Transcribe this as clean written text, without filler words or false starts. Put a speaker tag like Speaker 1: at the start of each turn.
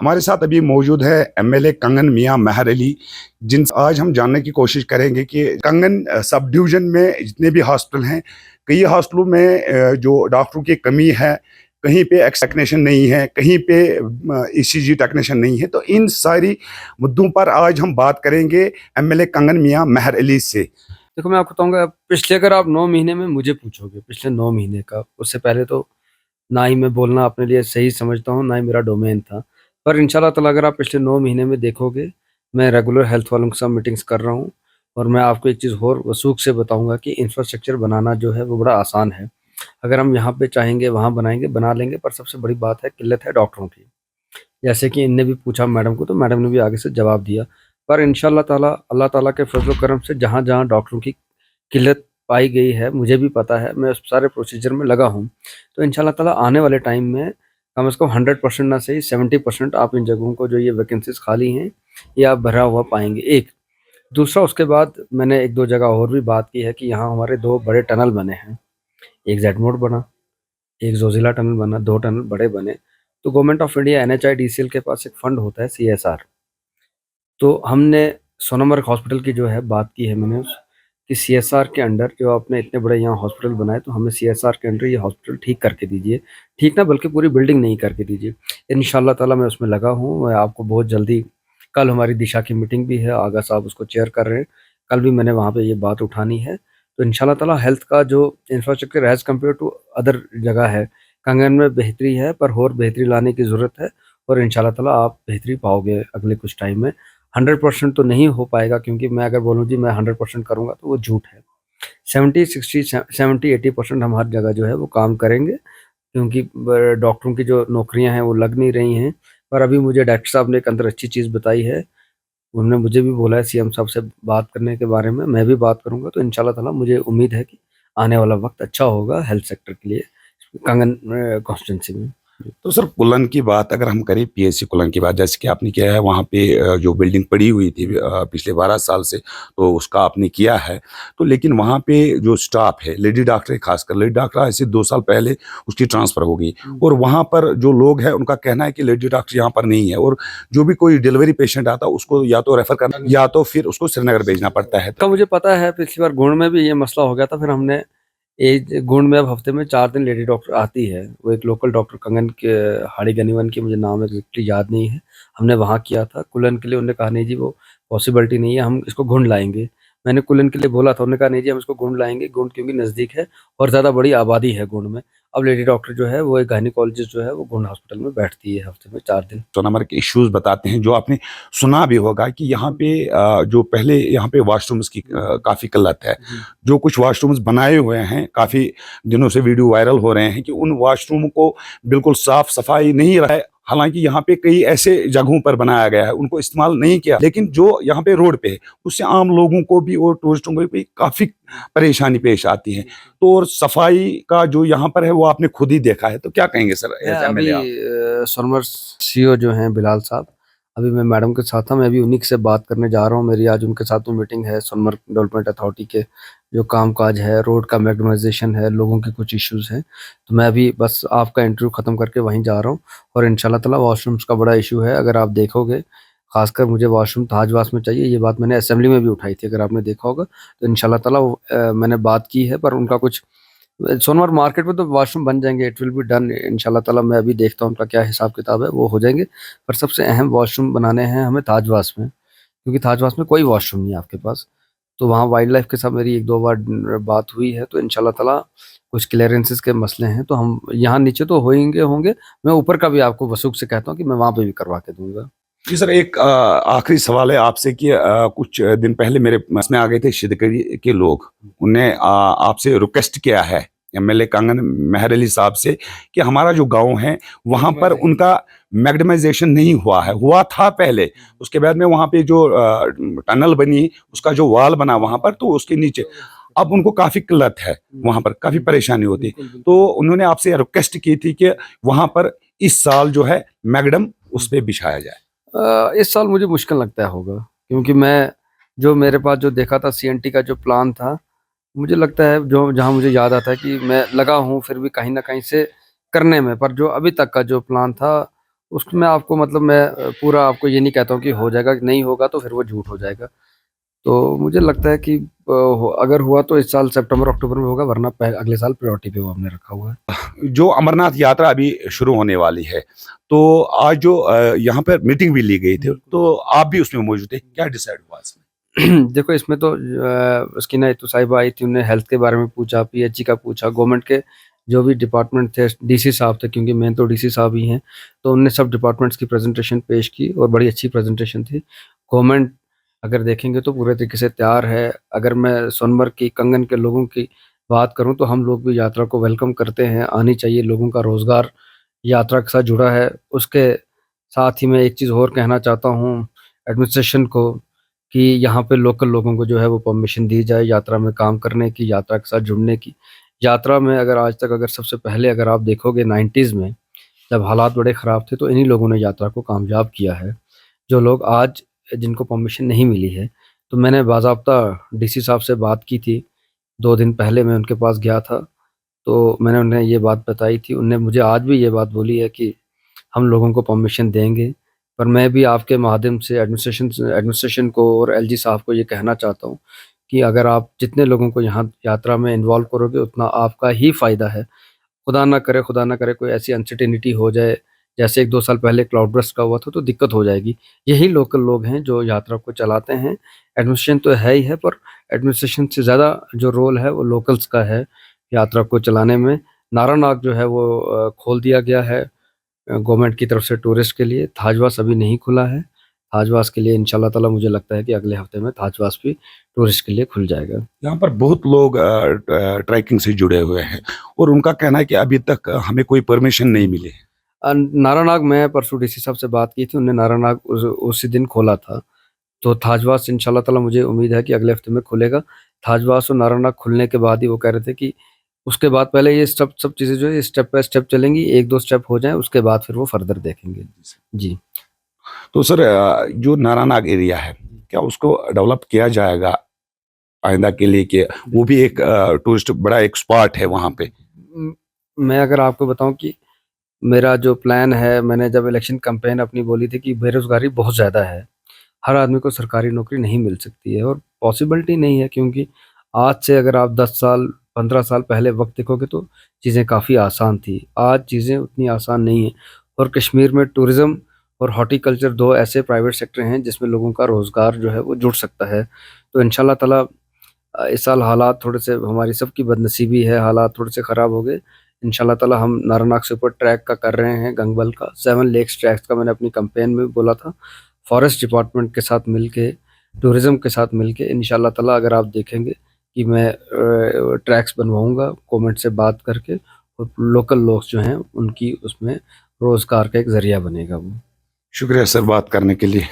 Speaker 1: हमारे साथ अभी मौजूद है एमएलए कंगन मियां महर अली, जिन आज हम जानने की कोशिश करेंगे कि कंगन सब डिवीजन में जितने भी हॉस्पिटल हैं, कई हॉस्पिटलों में जो डॉक्टरों की कमी है, कहीं पे एक्स टेक्नीशियन नहीं है, कहीं पे ईसीजी टेक्नीशियन नहीं है। तो इन सारी मुद्दों पर आज हम बात करेंगे एमएलए कंगन मियां महर अली से।
Speaker 2: देखो, मैं आपको बताऊँगा, पिछले अगर आप 9 महीने में मुझे पूछोगे, पिछले 9 महीने का, उससे पहले तो ना ही मैं बोलना अपने लिए सही समझता हूँ, ना ही मेरा डोमेन था। पर इंशाल्लाह ताला अगर आप पिछले 9 महीने में देखोगे, मैं रेगुलर हेल्थ वालों के साथ मीटिंग्स कर रहा हूँ। और मैं आपको एक चीज़ और वसूख से बताऊँगा कि इंफ्रास्ट्रक्चर बनाना जो है, वो बड़ा आसान है। अगर हम यहाँ पे चाहेंगे, वहाँ बनाएँगे, बना लेंगे, पर सबसे बड़ी बात है, किल्लत है डॉक्टरों की। जैसे कि इनने भी पूछा मैडम को, तो मैडम ने भी आगे से जवाब दिया। पर इंशाल्लाह ताला, अल्लाह ताला के फज़ल व करम से जहाँ-जहाँ डॉक्टरों की किल्लत पाई गई है, मुझे भी पता है, मैं उस सारे प्रोसीजर में लगा हूँ। तो इंशाल्लाह ताला आने वाले टाइम में कम से कम 100% ना सही 70% आप इन जगहों को, जो ये वैकेंसीज़ खाली हैं, ये आप भरा हुआ पाएँगे, एक। दूसरा, उसके बाद मैंने 1-2 जगह और भी बात की है कि यहाँ हमारे 2 बड़े टनल बने हैं। एक जेड मोड़ बना, एक ज़ोज़िला टनल बना, 2 टनल बड़े बने। तो गवर्नमेंट ऑफ इंडिया एनएचआईडीसीएल के पास एक फंड होता है सीएसआर। तो हमने सोनामर्ग हॉस्पिटल की जो है बात की है मैंने कि सीएसआर के अंडर, जो आपने इतने बड़े यहाँ हॉस्पिटल बनाए, तो हमें सीएसआर के अंडर ये हॉस्पिटल ठीक करके दीजिए। ठीक ना, बल्कि पूरी बिल्डिंग नहीं करके दीजिए। इंशाल्लाह ताला मैं उसमें लगा हूँ। मैं आपको बहुत जल्दी, कल हमारी दिशा की मीटिंग भी है, आगा साहब उसको चेयर कर रहे हैं। कल भी मैंने वहाँ पे ये बात उठानी है। तो इंशाल्लाह ताला हेल्थ का जो infrastructure as compare to other जगह है, कंगन में बेहतरी है, पर और बेहतरी लाने की ज़रूरत है। और इंशाल्लाह ताला आप बेहतरी पाओगे अगले कुछ टाइम में। 100% तो नहीं हो पाएगा, क्योंकि मैं अगर बोलूँ जी मैं 100% करूँगा तो वो झूठ है। 70-60 70-80% हम हर जगह जो है वो काम करेंगे, क्योंकि डॉक्टरों की जो नौकरियां हैं वो लग नहीं रही हैं। पर अभी मुझे डॉक्टर साहब ने एक अंदर अच्छी चीज़ बताई है। उन्होंने मुझे भी बोला है सीएम साहब से बात करने के बारे में, मैं भी बात करूंगा। तो इंशाल्लाह ताला मुझे उम्मीद है कि आने वाला वक्त अच्छा होगा हेल्थ सेक्टर के लिए, कंगन कॉन्स्टिट्यूंसी में।
Speaker 1: तो सर, कुलन की बात अगर हम करें, पीएससी कुलन की बात, जैसे कि आपने किया है वहाँ पे जो बिल्डिंग पड़ी हुई थी पिछले 12 साल से, तो उसका आपने किया है। तो लेकिन वहाँ पे जो स्टाफ है, लेडी डॉक्टर है, खासकर लेडी डॉक्टर, ऐसे 2 साल पहले उसकी ट्रांसफ़र हो गई। और वहाँ पर जो लोग हैं उनका कहना है कि लेडी डॉक्टर यहाँ पर नहीं है, और जो भी कोई डिलीवरी पेशेंट आता है उसको या तो रेफ़र करना, या तो फिर उसको श्रीनगर भेजना पड़ता है।
Speaker 2: का मुझे पता है, पिछली बार गुण में भी ये मसला हो गया था। फिर हमने एक गुण में, अब हफ्ते में 4 दिन लेडी डॉक्टर आती है। वो एक लोकल डॉक्टर कंगन के, हाड़ी गनीवन की, मुझे नाम एग्जैक्टली याद नहीं है। हमने वहाँ किया था कुलन के लिए। उन्होंने कहा नहीं जी, वो पॉसिबिलिटी नहीं है, हम इसको गुण लाएंगे। मैंने कुलन के लिए बोला था, उन्होंने कहा नहीं जी, हम इसको गुण लाएंगे। गुण क्योंकि नज़दीक है और ज़्यादा बड़ी आबादी है गुण में। अब लेडी डॉक्टर जो है, वो एक गायनिकोलॉजिस्ट जो है, वो गुण हॉस्पिटल में बैठती है हफ्ते में 4 दिन।
Speaker 1: सोनामर्ग के इश्यूज बताते हैं, जो आपने सुना भी होगा कि यहाँ पे जो पहले यहाँ पे वॉशरूम्स की काफ़ी किल्लत है। जो कुछ वॉशरूम्स बनाए हुए हैं, काफ़ी दिनों से वीडियो वायरल हो रहे हैं कि उन वॉशरूम को बिल्कुल साफ सफाई नहीं रहा है। हालांकि यहाँ पे कई ऐसे जगहों पर बनाया गया है, उनको इस्तेमाल नहीं किया, लेकिन जो यहाँ पे रोड पे है, उससे आम लोगों को भी और टूरिस्टों को भी काफ़ी परेशानी पेश आती है। तो और सफाई का जो यहाँ पर है वो आपने खुद ही देखा है, तो क्या कहेंगे सर
Speaker 2: मैं
Speaker 1: एज
Speaker 2: अभी
Speaker 1: एमएलए आप?
Speaker 2: सोनमर्ग सीईओ जो हैं बिलाल साहब, अभी मैं मैडम के साथ था। मैं अभी उन्हीं से बात करने जा रहा हूँ। मेरी आज उनके साथ में मीटिंग है। सोनमर्ग डेवलपमेंट अथॉरिटी के जो कामकाज है, रोड का मैग्नेमाइजेशन है, लोगों के कुछ इश्यूज़ हैं। तो मैं अभी बस आपका इंटरव्यू ख़त्म करके वहीं जा रहा हूँ। और इंशाल्लाह ताला वॉशरूम्स का बड़ा इशू है। अगर आप देखोगे, ख़ासकर मुझे वॉशरूम ताजवास में चाहिए। ये बात मैंने असेंबली में भी उठाई थी, अगर आपने देखा होगा। तो इंशाल्लाह ताला मैंने बात की है, पर उनका कुछ, सोनमर्ग मार्केट में तो वॉशरूम बन जाएँगे, इट विल बी डन इंशाल्लाह ताला। मैं अभी देखता हूँ उनका क्या हिसाब-किताब है, वो हो जाएँगे। पर सबसे अहम वॉशरूम बनाने हैं हमें ताजवास में, क्योंकि ताजवास में कोई वॉशरूम नहीं है आपके पास। तो वहाँ वाइल्ड लाइफ़ के साथ मेरी 1-2 बार बात हुई है, तो इंशाल्लाह ताला कुछ क्लीयरेंसेस के मसले हैं, तो हम यहाँ नीचे तो होंगे। मैं ऊपर का भी आपको वसूख से कहता हूँ कि मैं वहाँ पे भी करवा के दूँगा।
Speaker 1: जी सर, एक आखिरी सवाल है आपसे कि कुछ दिन पहले मेरे पास में आ गए थे शिदकरी के लोग। उन्हें आपसे रिक्वेस्ट किया है एमएलए कंगन मेहर अली साहब से कि हमारा जो गांव है वहां पर उनका मैग्नेमाइजेशन नहीं हुआ है, हुआ था पहले। उसके बाद में वहां पे जो टनल बनी, उसका जो वाल बना वहां पर, तो उसके नीचे अब उनको काफ़ी किल्लत है, वहां पर काफ़ी परेशानी होती। तो उन्होंने आपसे रिक्वेस्ट की थी कि वहां पर इस साल जो है मैगडम उस पर बिछाया जाए।
Speaker 2: इस साल मुझे मुश्किल लगता है होगा, क्योंकि मैं, जो मेरे पास जो देखा था सीएनटी का जो प्लान था, मुझे लगता है, जो जहाँ मुझे याद आता है कि मैं लगा हूँ फिर भी कहीं न कहीं से करने में, पर जो अभी तक का जो प्लान था, उसमें आपको मतलब मैं पूरा आपको ये नहीं कहता हूँ कि हो जाएगा, कि नहीं होगा तो फिर वो झूठ हो जाएगा। तो मुझे लगता है कि अगर हुआ तो इस साल सितंबर अक्टूबर में होगा, वरना अगले साल प्रायोरिटी पे वो हमने रखा हुआ है।
Speaker 1: जो अमरनाथ यात्रा अभी शुरू होने वाली है, तो आज जो यहाँ पर मीटिंग भी ली गई थी, तो आप भी उसमें मौजूद थे, क्या डिसाइड हुआ इसमें?
Speaker 2: देखो इसमें तो उसकी ना तो साहिबा आई थी, उन्होंने हेल्थ के बारे में पूछा, पीएचई का पूछा, गवर्नमेंट के जो भी डिपार्टमेंट थे, डीसी साहब थे, क्योंकि मेन तो डीसी साहब ही हैं, तो उनने सब डिपार्टमेंट्स की प्रेजेंटेशन पेश की और बड़ी अच्छी प्रेजेंटेशन थी। गवर्नमेंट अगर देखेंगे तो पूरे तरीके से तैयार है। अगर मैं सोनमर्ग की, कंगन के लोगों की बात करूं तो हम लोग भी यात्रा को वेलकम करते हैं, आनी चाहिए। लोगों का रोजगार यात्रा के साथ जुड़ा है। उसके साथ ही मैं एक चीज़ और कहना चाहता हूँ एडमिनिस्ट्रेशन को, कि यहाँ पे लोकल लोगों को जो है वो परमिशन दी जाए यात्रा में काम करने की, यात्रा के साथ जुड़ने की। यात्रा में अगर आज तक, अगर सबसे पहले अगर आप देखोगे 90s में जब हालात बड़े ख़राब थे, तो इन्हीं लोगों ने यात्रा को कामयाब किया है। जो लोग आज, जिनको परमिशन नहीं मिली है, तो मैंने बाज़ाब्ता डीसी साहब से बात की थी, 2 दिन पहले मैं उनके पास गया था, तो मैंने उन्हें ये बात बताई थी। उन्होंने मुझे आज भी ये बात बोली है कि हम लोगों को परमिशन देंगे। पर मैं भी आपके माध्यम से एडमिनिस्ट्रेशन को और एलजी साहब को ये कहना चाहता हूँ कि अगर आप जितने लोगों को यहाँ यात्रा में इन्वॉल्व करोगे, उतना आपका ही फ़ायदा है। खुदा ना करे कोई ऐसी अनसर्टेनिटी हो जाए, जैसे 1-2 साल पहले क्लाउड बर्स्ट का हुआ था, तो दिक्कत हो जाएगी। यही लोकल लोग हैं जो यात्रा को चलाते हैं। एडमिनिस्ट्रेशन तो है ही है, पर एडमिनिस्ट्रेशन से ज़्यादा जो रोल है वो लोकल्स का है यात्रा को चलाने में। नारानाग जो है वो खोल दिया गया है गवर्नमेंट की तरफ से टूरिस्ट के लिए। थाजवास अभी नहीं खुला है। थाजवास के लिए इंशाल्लाह ताला मुझे लगता है कि अगले हफ्ते में थाजवास भी टूरिस्ट के लिए खुल जाएगा।
Speaker 1: यहाँ पर बहुत लोग ट्रैकिंग से जुड़े हुए हैं और उनका कहना है कि अभी तक हमें कोई परमिशन नहीं मिली है।
Speaker 2: नारानाग मैं परसों डीसी साहब से बात की थी, उन्होंने नारानाग उसी दिन खोला था। तो थाजवास इंशाल्लाह ताला मुझे उम्मीद है कि अगले हफ्ते में खुलेगा। थाजवास और नारानाग खुलने के बाद ही वो कह रहे थे कि उसके बाद पहले ये सब चीज़ें जो है स्टेप बाय स्टेप चलेंगी, 1-2 स्टेप हो जाएँ, उसके बाद फिर वो फर्दर देखेंगे। जी।
Speaker 1: तो सर जो नारानाग एरिया है, क्या उसको डेवलप किया जाएगा आइंदा के लिए, कि वो भी एक टूरिस्ट बड़ा एक स्पॉट है वहाँ पे?
Speaker 2: मैं अगर आपको बताऊँ कि मेरा जो प्लान है, मैंने जब इलेक्शन कैंपेन अपनी बोली थी कि बेरोज़गारी बहुत ज़्यादा है। हर आदमी को सरकारी नौकरी नहीं मिल सकती है और पॉसिबिलिटी नहीं है, क्योंकि आज से अगर आप 10 साल, 15 साल पहले वक़्त देखोगे तो चीज़ें काफ़ी आसान थी। आज चीज़ें उतनी आसान नहीं हैं और कश्मीर में टूरिज़्म और हॉर्टिकल्चर 2 ऐसे प्राइवेट सेक्टर हैं जिसमें लोगों का रोज़गार जो है वो जुड़ सकता है। तो इंशाल्लाह ताला इस साल हालात थोड़े से, हमारी सबकी बदनसीबी है, हालात थोड़े से ख़राब हो गए। इंशाल्लाह ताला हम नारानाग से ऊपर ट्रैक का कर रहे हैं, गंगबल का, 7 लेक्स ट्रैक्स का मैंने अपनी कैंपेन में बोला था। फॉरेस्ट डिपार्टमेंट के साथ मिलके, टूरिज़्म के साथ मिलके इंशाल्लाह ताला अगर आप देखेंगे कि मैं ट्रैक्स बनवाऊँगा गवर्नमेंट से बात करके, और लोकल लोग जो हैं उनकी उसमें रोज़गार का एक ज़रिया बनेगा वो।
Speaker 1: शुक्रिया सर बात करने के लिए।